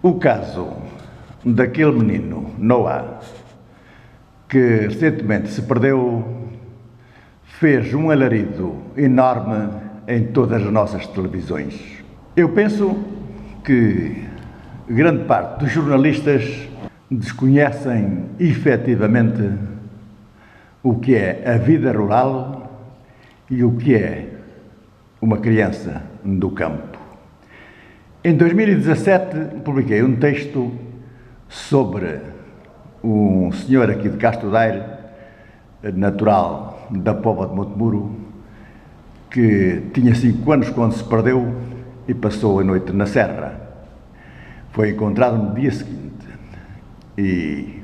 O caso daquele menino, Noah, que recentemente se perdeu, fez um alarido enorme em todas as nossas televisões. Eu penso que grande parte dos jornalistas desconhecem efetivamente o que é a vida rural e o que é uma criança do campo. Em 2017 publiquei um texto sobre um senhor aqui de Castro Daire, natural da Póvoa de Montemuro, que tinha 5 anos quando se perdeu e passou a noite na serra. Foi encontrado no dia seguinte e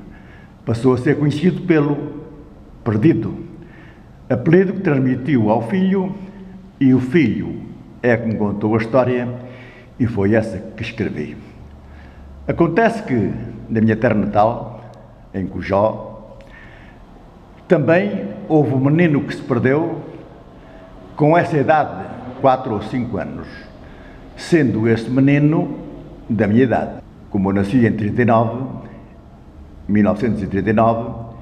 passou a ser conhecido pelo Perdido, apelido que transmitiu ao filho, e o filho é que me contou a história e foi essa que escrevi. Acontece que na minha terra natal, em Cujó, também houve um menino que se perdeu com essa idade, 4 ou 5 anos, sendo esse menino da minha idade. Como eu nasci em 1939,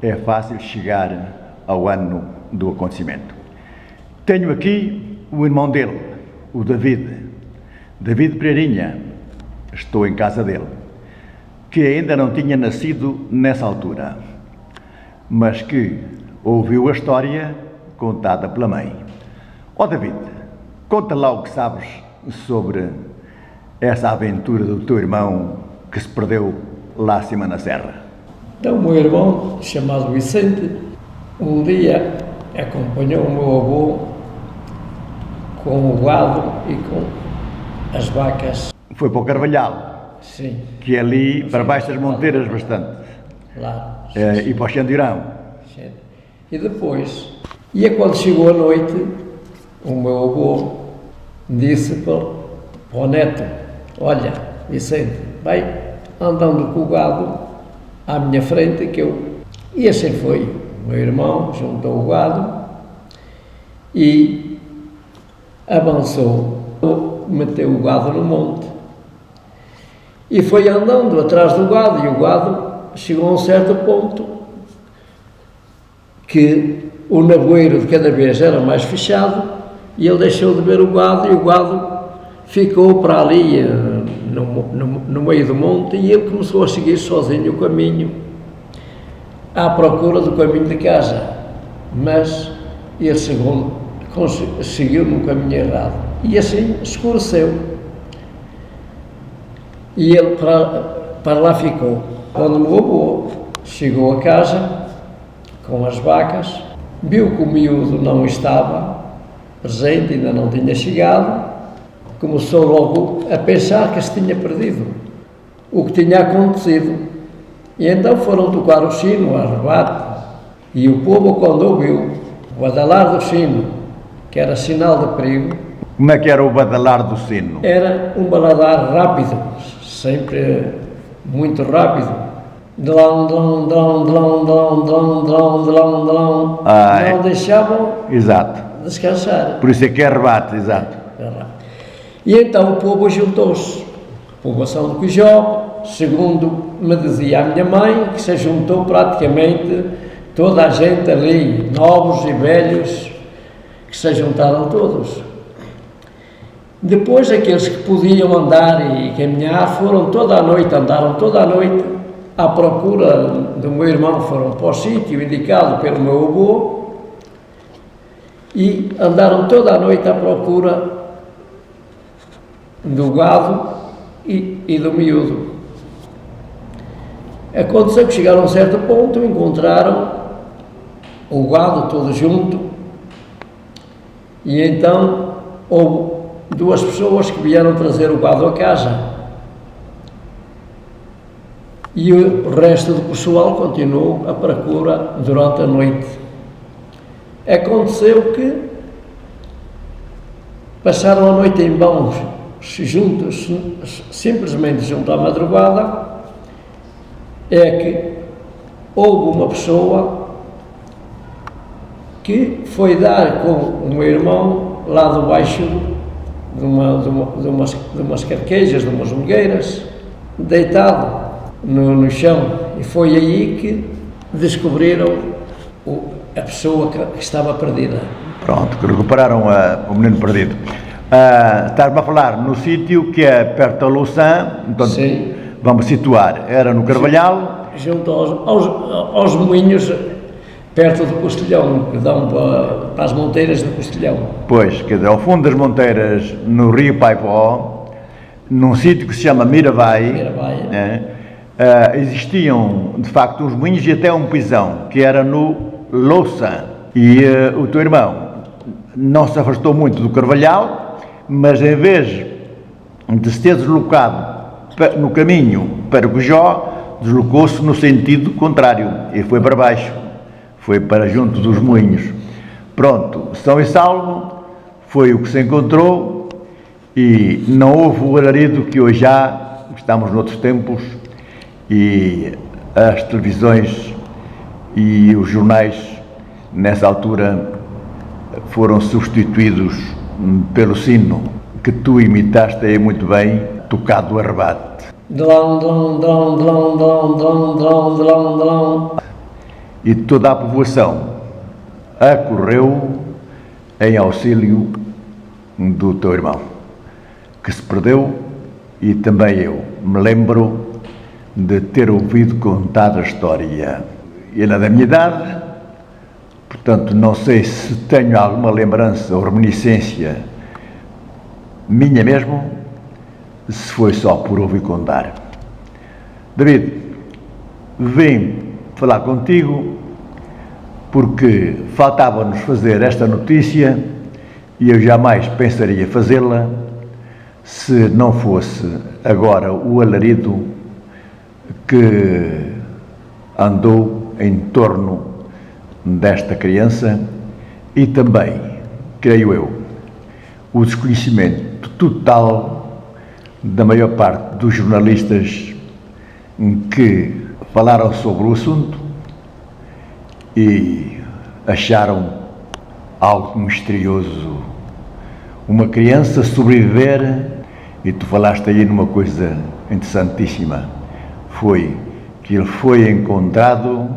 é fácil chegar ao ano do acontecimento. Tenho aqui o irmão dele, o David Pereirinha, estou em casa dele, que ainda não tinha nascido nessa altura, mas que ouviu a história contada pela mãe. Ó David, conta lá o que sabes sobre essa aventura do teu irmão que se perdeu lá acima na serra. Então, o meu irmão, chamado Vicente, um dia acompanhou o meu avô com o gado e com as vacas. Foi para o Carvalhal, Sim. que é ali para baixo das Monteiras bastante, Lá. e para o Xandirão. Sim. E depois, quando chegou a noite, o meu avô disse para o neto: olha, Vicente, vai andando com o gado à minha frente que eu... E assim foi. O meu irmão juntou o gado e avançou, meteu o gado no monte e foi andando atrás do gado, e o gado chegou a um certo ponto que o nevoeiro de cada vez era mais fechado e ele deixou de ver o gado, e o gado ficou para ali no meio do monte, e ele começou a seguir sozinho o caminho à procura do caminho de casa, mas ele seguiu no caminho errado e assim escureceu, e ele para lá ficou. Quando o meu avô chegou a casa com as vacas, viu que o miúdo não estava presente, ainda não tinha chegado, começou logo a pensar que se tinha perdido, o que tinha acontecido, e então foram tocar o sino a rebate, e o povo, quando ouviu o badalar do sino, que era sinal de perigo. Como é que era o badalar do sino? Era um badalar rápido, sempre muito rápido. Não deixavam Exato. descansar. Por isso é que é rebate, exato. E então o povo juntou-se, a população de Cujó, segundo me dizia a minha mãe, que se juntou praticamente toda a gente ali, novos e velhos, que se juntaram todos. Depois, aqueles que podiam andar e caminhar andaram toda a noite à procura do meu irmão, foram para o sítio indicado pelo meu avô e andaram toda a noite à procura do gado e do miúdo. Aconteceu que chegaram a um certo ponto, encontraram o gado todo junto, e então houve 2 pessoas que vieram trazer o gado a casa, e o resto do pessoal continuou a procura durante a noite. Aconteceu que passaram a noite em vão, simplesmente junto à madrugada, é que houve uma pessoa que foi dar com o meu irmão lá debaixo de umas carquejas, de umas mulgueiras, deitado no chão, e foi aí que descobriram a pessoa que estava perdida. Pronto, que recuperaram o menino perdido. Estás-me a falar no sítio que é perto da Louçã, então Sim. vamos situar, era no Carvalhal. Junto aos moinhos, perto do Costelhão, que dão para as monteiras do Costelhão. Pois, quer dizer, ao fundo das Monteiras, no Rio Paipó, num sítio que se chama Miravai, existiam, de facto, uns moinhos e até um pisão, que era no Louçã. E o teu irmão não se afastou muito do Carvalhal, mas em vez de se ter deslocado no caminho para Gojó, deslocou-se no sentido contrário e foi para baixo, foi para junto dos moinhos. Pronto, são e salvo, foi o que se encontrou e não houve o alarido que hoje há, estamos noutros tempos e as televisões e os jornais nessa altura foram substituídos pelo sino que tu imitaste aí muito bem, tocado a rebate. E toda a povoação acorreu em auxílio do teu irmão, que se perdeu, e também eu me lembro de ter ouvido contar a história. Ele é da minha idade, portanto não sei se tenho alguma lembrança ou reminiscência minha mesmo, se foi só por ouvir contar. David, vim falar contigo porque faltava-nos fazer esta notícia e eu jamais pensaria fazê-la se não fosse agora o alarido que andou em torno desta criança e também, creio eu, o desconhecimento total da maior parte dos jornalistas que falaram sobre o assunto e acharam algo misterioso. Uma criança sobreviver, e tu falaste aí numa coisa interessantíssima, foi que ele foi encontrado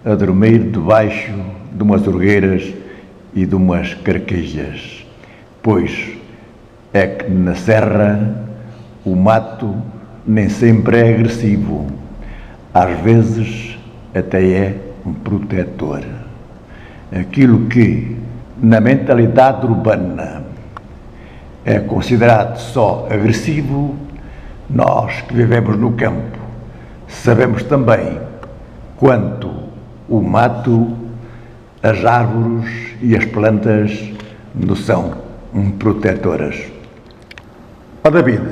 a dormir debaixo de umas orgueiras e de umas carquejas, pois é que na serra o mato nem sempre é agressivo, às vezes até é um protetor. Aquilo que na mentalidade urbana é considerado só agressivo, nós que vivemos no campo sabemos também quanto o mato, as árvores e as plantas nos são protetoras. Ó David,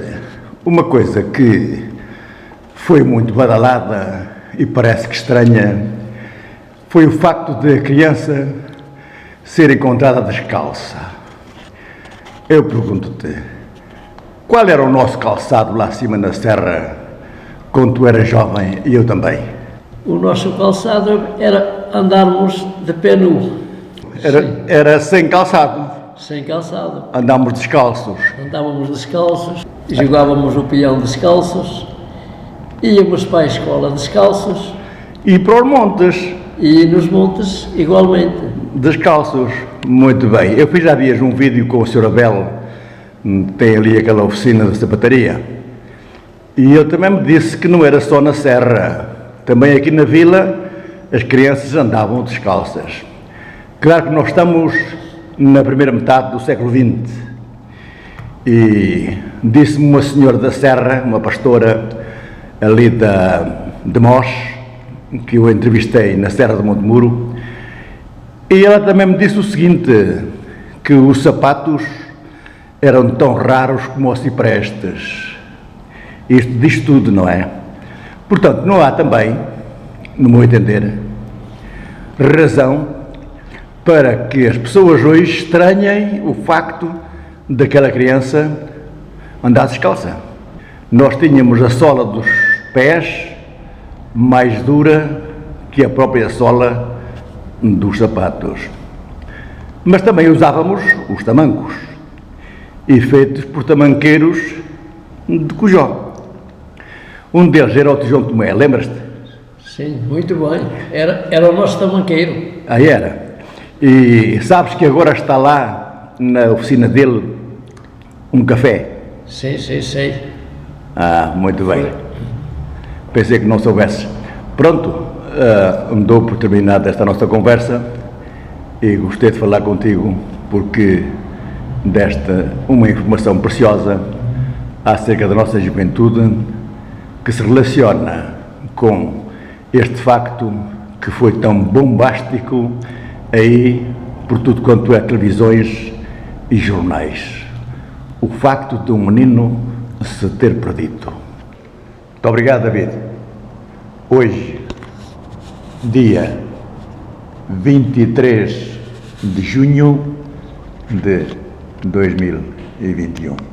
uma coisa que foi muito badalada e parece que estranha foi o facto de a criança ser encontrada descalça. Eu pergunto-te, qual era o nosso calçado lá acima na serra quando tu eras jovem e eu também? O nosso calçado era andarmos de pé nu. Era sem calçado. Sem calçado. Andámos descalços. Andávamos descalços, jogávamos o peão descalços, íamos para a escola descalços. E para os montes. E nos montes igualmente. Descalços. Muito bem. Eu fiz há dias um vídeo com o Sr. Abel, tem ali aquela oficina de sapataria, e ele também me disse que não era só na serra, também aqui na vila as crianças andavam descalças. Claro que nós estamos na primeira metade do século XX e disse-me uma senhora da serra, uma pastora ali de Mós, que eu entrevistei na Serra de Montemuro, e ela também me disse o seguinte, que os sapatos eram tão raros como os ciprestes. Isto diz tudo, não é? Portanto, não há também, no meu entender, razão para que as pessoas hoje estranhem o facto daquela criança andar descalça. Nós tínhamos a sola dos pés mais dura que a própria sola dos sapatos. Mas também usávamos os tamancos, e feitos por tamanqueiros de Cojó. Um deles era o Tio João Tomé, lembras-te? Sim, muito bem. Era o nosso tamanqueiro. Ah, era. E sabes que agora está lá na oficina dele um café? Sim, sei. Ah, muito bem. Pensei que não soubesses. Pronto, dou por terminada esta nossa conversa e gostei de falar contigo porque deste uma informação preciosa acerca da nossa juventude que se relaciona com este facto que foi tão bombástico aí por tudo quanto é televisões e jornais. O facto de um menino se ter perdido. Muito obrigado, David. Hoje, dia 23 de junho de 2021.